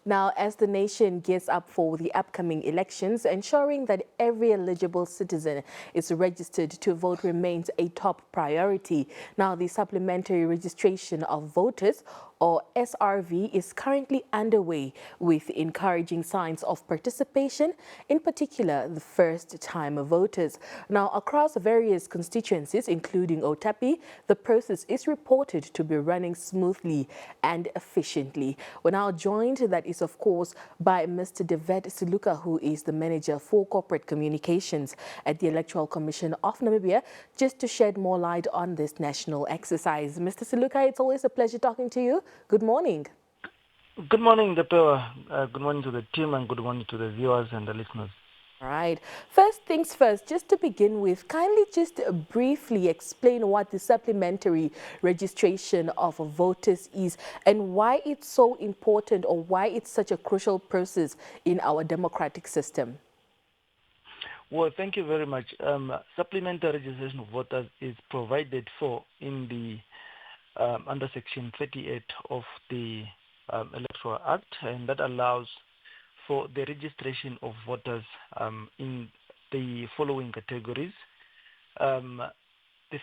Now, as the nation gears up for the upcoming elections, ensuring that every eligible citizen is registered to vote remains a top priority. Now, the Supplementary Registration of Voters, or SRV, is currently underway with encouraging signs of participation, in particular the first-time voters. Now, across various constituencies, including Outapi, the process is reported to be running smoothly and efficiently. We're now joined, that is of course, by Mr. Wet Siluka, who is the Manager for Corporate Communications at the Electoral Commission of Namibia, just to shed more light on this national exercise. Mr. Siluka, it's always a pleasure talking to you. Good morning. Good morning, Depewa. Good morning to the team and good morning to the viewers and the listeners. All right. First things first, just to begin with, kindly just briefly explain what the supplementary registration of voters is and why it's so important, or why it's such a crucial process in our democratic system. Well, thank you very much. Supplementary registration of voters is provided for in the under Section 38 of the Electoral Act, and that allows for the registration of voters in the following categories. The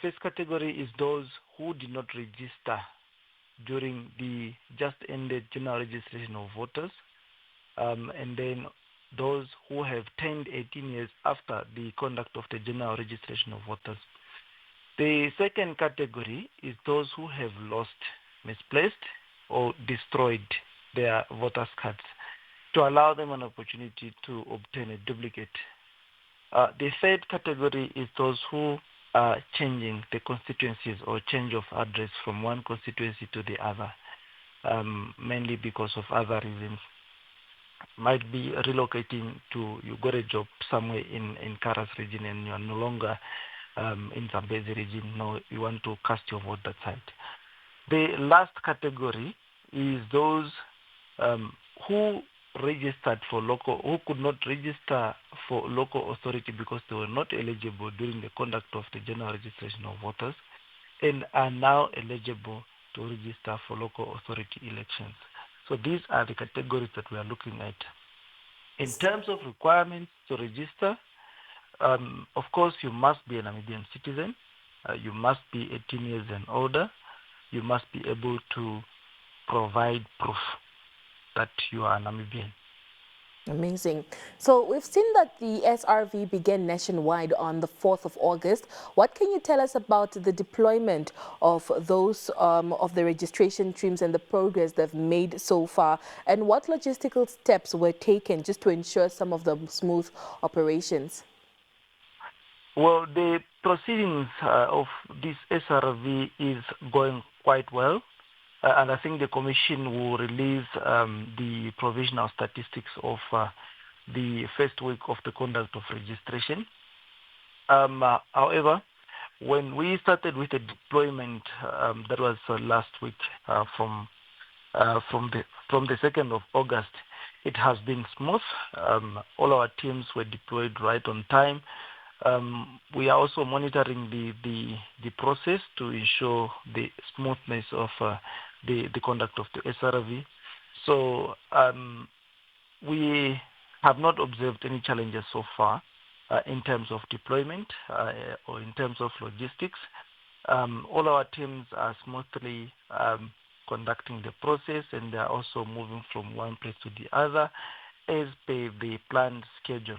first category is those who did not register during the just ended general registration of voters, and then those who have turned 18 years after the conduct of the general registration of voters. The second category is those who have lost, misplaced, or destroyed their voters' cards, to allow them an opportunity to obtain a duplicate. The third category is those who are changing the constituencies or change of address from one constituency to the other, mainly because of other reasons. Might be relocating to, you got a job somewhere in Karas region and you are no longer in Zambezi region. No, you want to cast your vote that side. The last category is those who registered for local, who could not register for local authority because they were not eligible during the conduct of the general registration of voters, and are now eligible to register for local authority elections. So these are the categories that we are looking at. In terms of requirements to register, of course, you must be a Namibian citizen. You must be 18 years and older. You must be able to provide proof that you are Namibian. Amazing. So we've seen that the SRV began nationwide on the 4th of August. What can you tell us about the deployment of those of the registration teams and the progress they've made so far, and what logistical steps were taken just to ensure some of the smooth operations? Well, the proceedings of this SRV is going quite well. And I think the Commission will release the provisional statistics of the first week of the conduct of registration. However, when we started with the deployment, that was last week from the 2nd of August, it has been smooth. All our teams were deployed right on time. We are also monitoring the process to ensure the smoothness of the conduct of the SRV. So we have not observed any challenges so far in terms of deployment or in terms of logistics. All our teams are smoothly conducting the process, and they are also moving from one place to the other as per the planned schedule.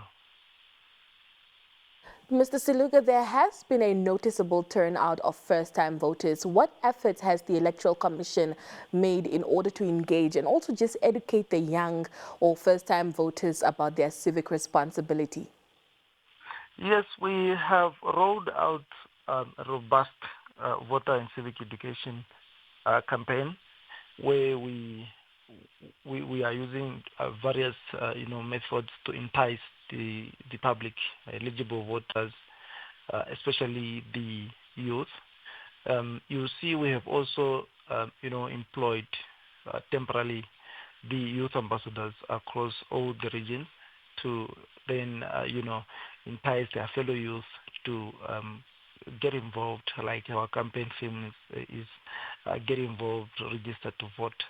Mr. Siluka, there has been a noticeable turnout of first-time voters. What efforts has the Electoral Commission made in order to engage and also just educate the young or first-time voters about their civic responsibility? Yes, we have rolled out a robust voter and civic education campaign where we are using various methods to entice the public, eligible voters, especially the youth. You see, we have also employed temporarily the youth ambassadors across all the regions to then entice their fellow youth to get involved, like our campaign theme is get involved, register to vote.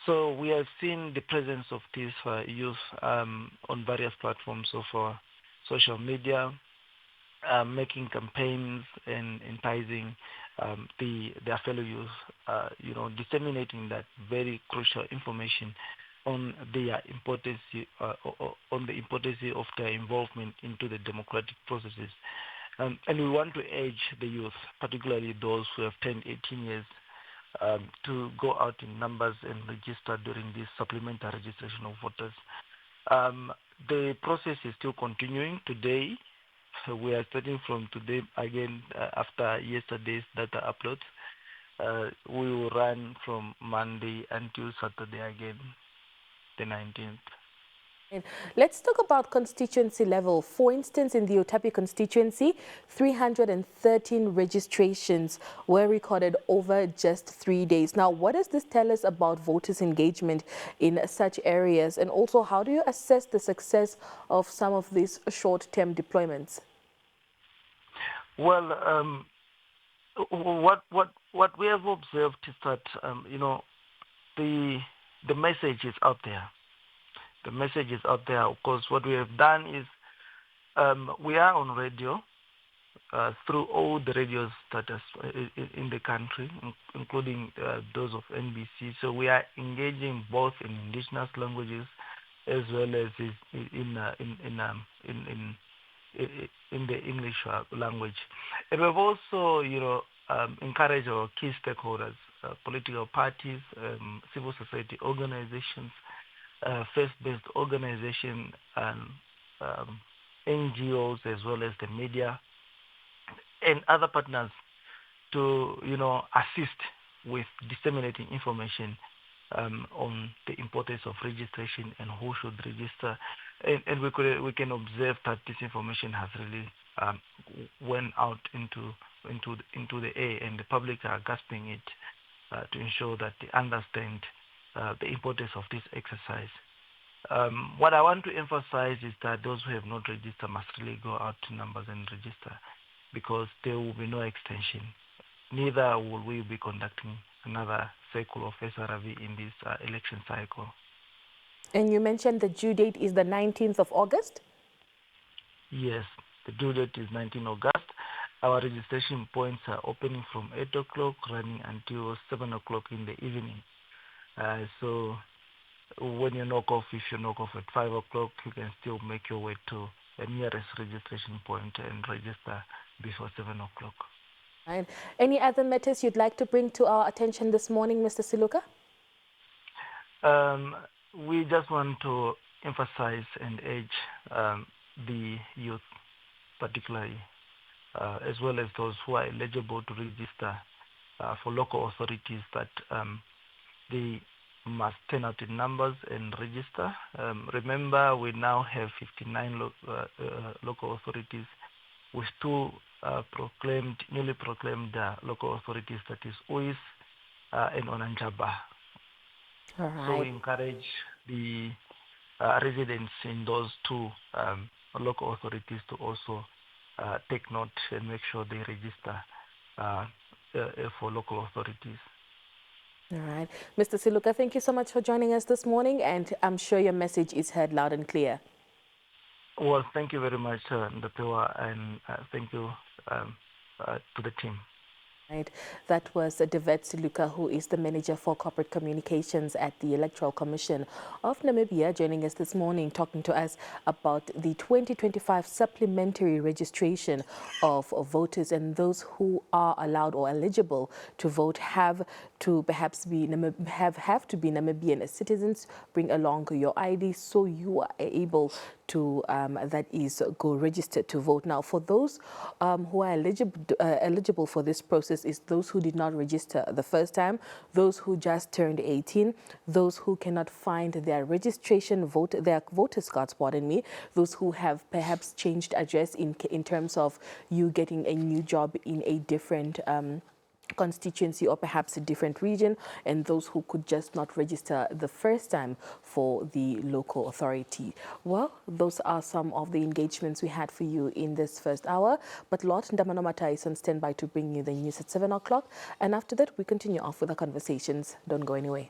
So we have seen the presence of these youth on various platforms of social media, making campaigns and enticing their fellow youth, disseminating that very crucial information on their importance, on the importance of their involvement into the democratic processes. And we want to urge the youth, particularly those who have turned 18 years, to go out in numbers and register during this supplementary registration of voters. The process is still continuing today. We are starting from today again after yesterday's data uploads. We will run from Monday until Saturday again, the 19th. And let's talk about constituency level. For instance, in the Outapi constituency, 313 registrations were recorded over just 3 days. Now, what does this tell us about voters' engagement in such areas? And also, how do you assess the success of some of these short-term deployments? Well, what we have observed is that the message is out there. The message is out there. Of course, what we have done is we are on radio through all the radios that are in the country, including those of NBC. So we are engaging both in indigenous languages as well as in the English language. And we've also, encouraged our key stakeholders, political parties, civil society organizations, faith-based organizations, and NGOs, as well as the media and other partners to, assist with disseminating information on the importance of registration and who should register. And we can observe that this information has really went out into the air, and the public are grasping it to ensure that they understand the importance of this exercise. What I want to emphasize is that those who have not registered must really go out to numbers and register, because there will be no extension. Neither will we be conducting another cycle of SRV in this election cycle. And you mentioned the due date is the 19th of August? Yes, the due date is 19 August. Our registration points are opening from 8 o'clock, running until 7 o'clock in the evening. So when you knock off, if you knock off at 5 o'clock, you can still make your way to the nearest registration point and register before 7 o'clock. And any other matters you'd like to bring to our attention this morning, Mr. Siluka? We just want to emphasize and urge the youth, particularly, as well as those who are eligible to register for local authorities, that they must turn out in numbers and register. Remember, we now have 59 local authorities with two newly proclaimed local authorities, that is Uis and Onanjaba. All right. So we encourage the residents in those two local authorities to also take note and make sure they register for local authorities. All right. Mr. Siluka, thank you so much for joining us this morning, and I'm sure your message is heard loud and clear. Well, thank you very much, Ndapewa, and thank you to the team. Right. That was Wet Siluka, who is the Manager for Corporate Communications at the Electoral Commission of Namibia, joining us this morning, talking to us about the 2025 supplementary registration of voters, and those who are allowed or eligible to vote have to perhaps be have to be Namibian citizens. Bring along your ID so you are able to go register to vote. Now, for those who are eligible for this process is those who did not register the first time, those who just turned 18, those who cannot find their their voters cards, pardon me, those who have perhaps changed address in terms of you getting a new job in a different constituency or perhaps a different region, and those who could just not register the first time for the local authority. Well, those are some of the engagements we had for you in this first hour, but Lord Ndamanomata is on standby to bring you the news at 7 o'clock, and after that we continue off with the conversations. Don't go anywhere.